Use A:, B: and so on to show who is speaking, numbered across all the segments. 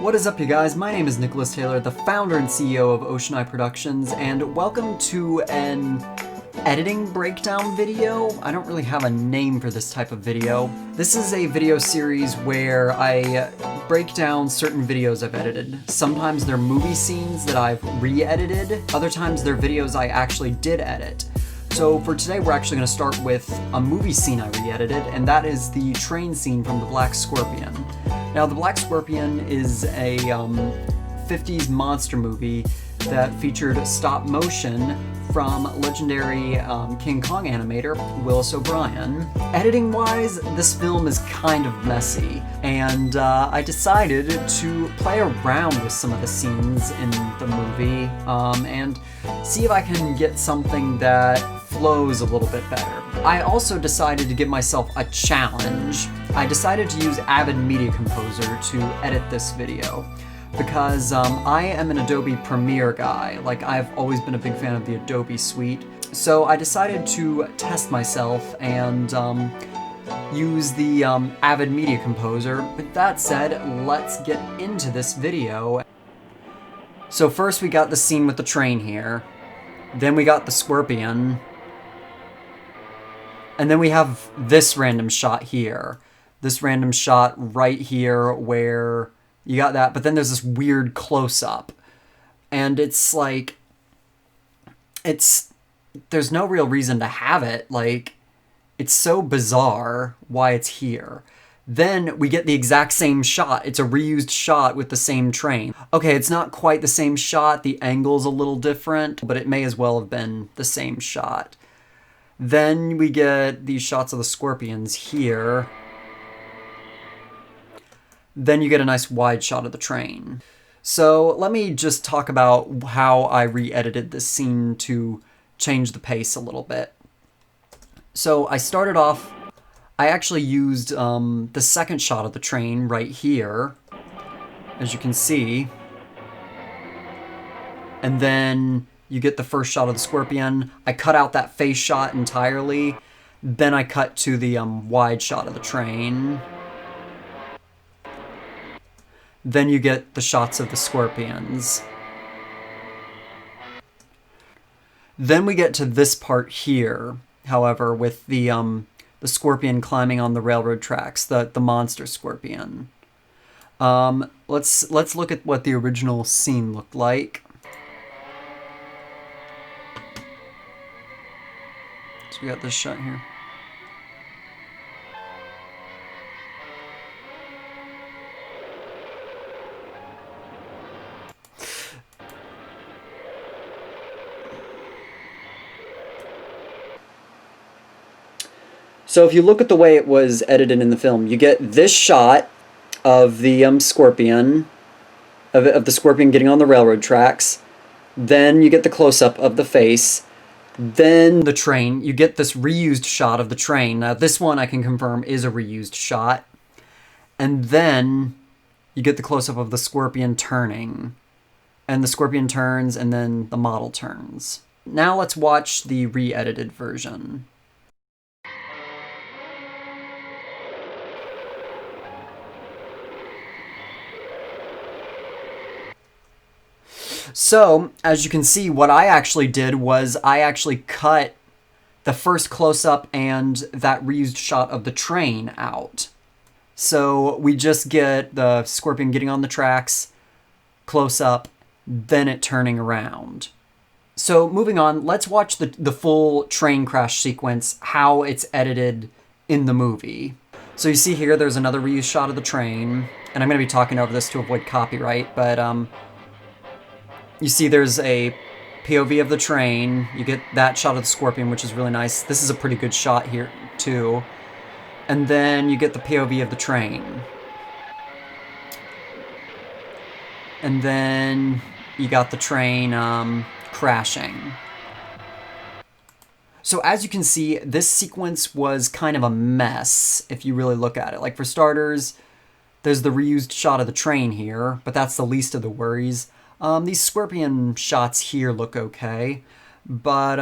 A: What is up, you guys? My name is Nicholas Taylor, the founder and CEO of Ocean Eye Productions, and welcome to an editing breakdown video. I don't really have a name for this type of video. This is a video series where I break down certain videos I've edited. Sometimes they're movie scenes that I've re-edited, other times they're videos I actually did edit. So for today, we're actually going to start with a movie scene I re-edited, and that is the train scene from The Black Scorpion. Now, The Black Scorpion is a 50s monster movie that featured stop motion from legendary King Kong animator Willis O'Brien. Editing-wise, this film is kind of messy, and I decided to play around with some of the scenes in the movie and see if I can get something that flows a little bit better. I also decided to give myself a challenge. I decided to use Avid Media Composer to edit this video because I am an Adobe Premiere guy. Like, I've always been a big fan of the Adobe suite. So I decided to test myself and use the Avid Media Composer. With that said, let's get into this video. So first we got the scene with the train here. Then we got the scorpion. And then we have this random shot here. This random shot right here where you got that, but then there's this weird close-up. And it's like, there's no real reason to have it. Like, it's so bizarre why it's here. Then we get the exact same shot. It's a reused shot with the same train. Okay, it's not quite the same shot. The angle's a little different, but it may as well have been the same shot. Then we get these shots of the scorpions here. Then you get a nice wide shot of the train. So let me just talk about how I re-edited this scene to change the pace a little bit. So I started off, I actually used the second shot of the train right here, as you can see. And then you get the first shot of the scorpion. I cut out that face shot entirely. Then I cut to the wide shot of the train. Then you get the shots of the scorpions. Then we get to this part here, however, with the scorpion climbing on the railroad tracks, the monster scorpion. Let's look at what the original scene looked like. So we got this shot here. So if you look at the way it was edited in the film, you get this shot of the scorpion, of the scorpion getting on the railroad tracks. Then you get the close-up of the face. Then the train, you get this reused shot of the train. Now this one I can confirm is a reused shot. And then you get the close-up of the scorpion turning. And the scorpion turns and then the model turns. Now let's watch the re-edited version. So, as you can see, what I actually did was I actually cut the first close-up and that reused shot of the train out. So we just get the scorpion getting on the tracks, close-up, then it turning around. So moving on, let's watch the full train crash sequence, how it's edited in the movie. So you see here, there's another reused shot of the train, and I'm going to be talking over this to avoid copyright, but you see there's a POV of the train. You get that shot of the scorpion, which is really nice. This is a pretty good shot here, too. And then you get the POV of the train. And then you got the train crashing. So as you can see, this sequence was kind of a mess, if you really look at it. Like, for starters, there's the reused shot of the train here, but that's the least of the worries. These scorpion shots here look okay, but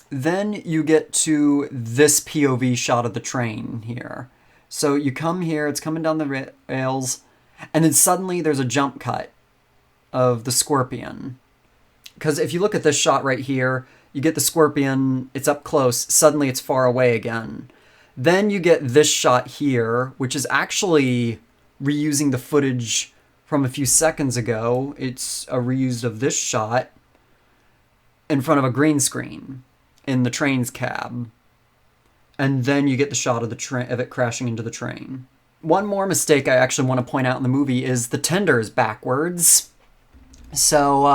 A: then you get to this POV shot of the train here. So you come here, it's coming down the rails, And then suddenly there's a jump cut of the scorpion. Because if you look at this shot right here, you get the scorpion, it's up close, suddenly it's far away again. Then you get this shot here, which is actually reusing the footage from a few seconds ago. It's a reuse of this shot in front of a green screen in the train's cab. And then you get the shot of of it crashing into the train. One more mistake I actually want to point out in the movie is the tender is backwards. So,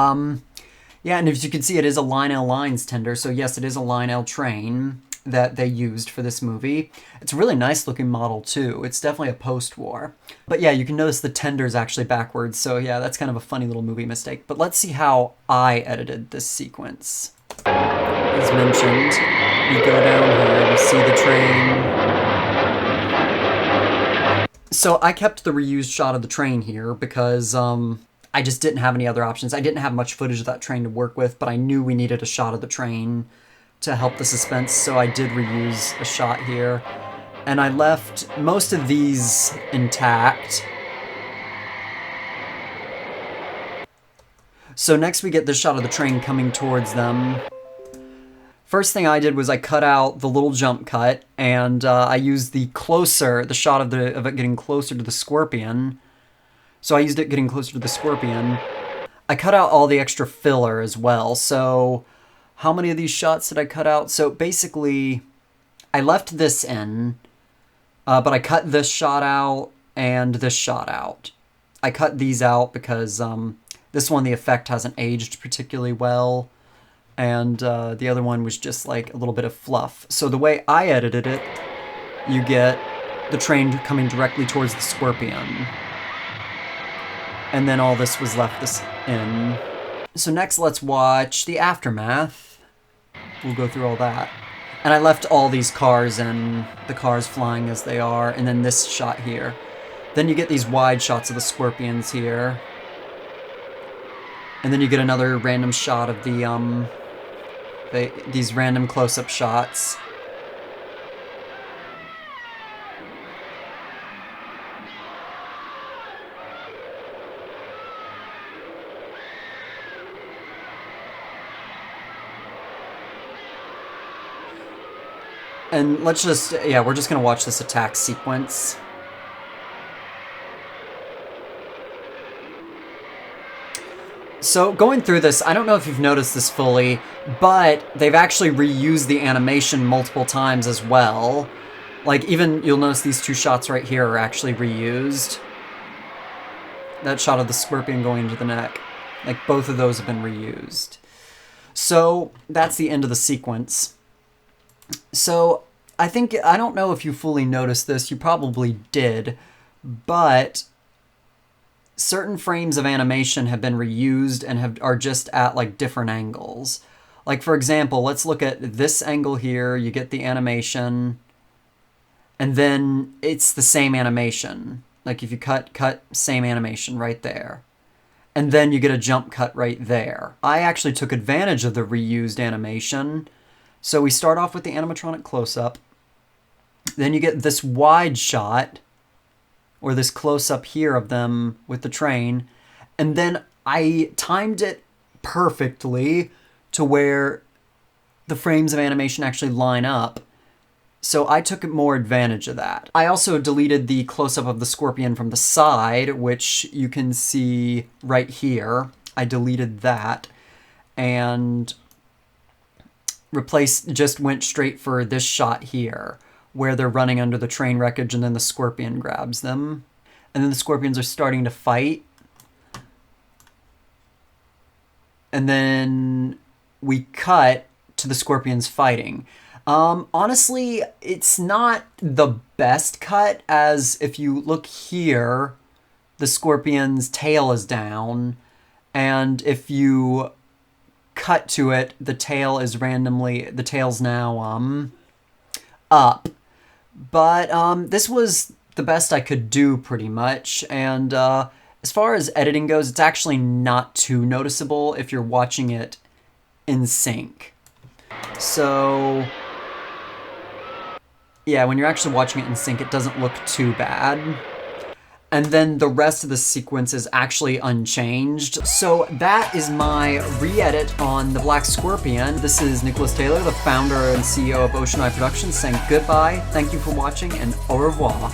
A: yeah, and as you can see, it is a Lionel Lines tender. So yes, it is a Lionel train that they used for this movie. It's a really nice looking model too. It's definitely a post-war. But yeah, you can notice the tender is actually backwards. So yeah, that's kind of a funny little movie mistake. But let's see how I edited this sequence. As mentioned, we go down here, we see the train. So I kept the reused shot of the train here because I just didn't have any other options. I didn't have much footage of that train to work with, but I knew we needed a shot of the train to help the suspense, so I did reuse a shot here. And I left most of these intact. So next we get this shot of the train coming towards them. First thing I did was I cut out the little jump cut, and I used the shot of it getting closer to the scorpion. So I used it getting closer to the scorpion. I cut out all the extra filler as well. So how many of these shots did I cut out? So basically, I left this in, but I cut this shot out and this shot out. I cut these out because this one, the effect hasn't aged particularly well. And the other one was just like a little bit of fluff. So the way I edited it, you get the train coming directly towards the scorpion. And then all this was left in. So next let's watch the aftermath. We'll go through all that. And I left all these cars in, the cars flying as they are, and then this shot here. Then you get these wide shots of the scorpions here. And then you get another random shot of these random close-up shots. And let's just, yeah, we're just gonna watch this attack sequence. So going through this, I don't know if you've noticed this fully, but they've actually reused the animation multiple times as well. Like even, you'll notice these two shots right here are actually reused. That shot of the scorpion going into the neck. Like both of those have been reused. So that's the end of the sequence. So I don't know if you fully noticed this, you probably did, but certain frames of animation have been reused and are just at like different angles. Like for example, let's look at this angle here, you get the animation, and then it's the same animation. Like if you cut, same animation right there. And then you get a jump cut right there. I actually took advantage of the reused animation. So we start off with the animatronic close-up. Then you get this wide shot, or this close-up here of them with the train. And then I timed it perfectly to where the frames of animation actually line up. So I took more advantage of that. I also deleted the close-up of the scorpion from the side, which you can see right here. I deleted that and just went straight for this shot here, where they're running under the train wreckage and then the scorpion grabs them. And then the scorpions are starting to fight. And then we cut to the scorpions fighting. Honestly, it's not the best cut, as if you look here, the scorpion's tail is down, and if you cut to it, the tail's now up. But this was the best I could do pretty much, and as far as editing goes, it's actually not too noticeable if you're watching it in sync. So yeah, when you're actually watching it in sync, it doesn't look too bad. and then the rest of the sequence is actually unchanged. So that is my re-edit on the Black Scorpion. This is Nicholas Taylor, the founder and CEO of Ocean Eye Productions, saying goodbye, thank you for watching, and au revoir.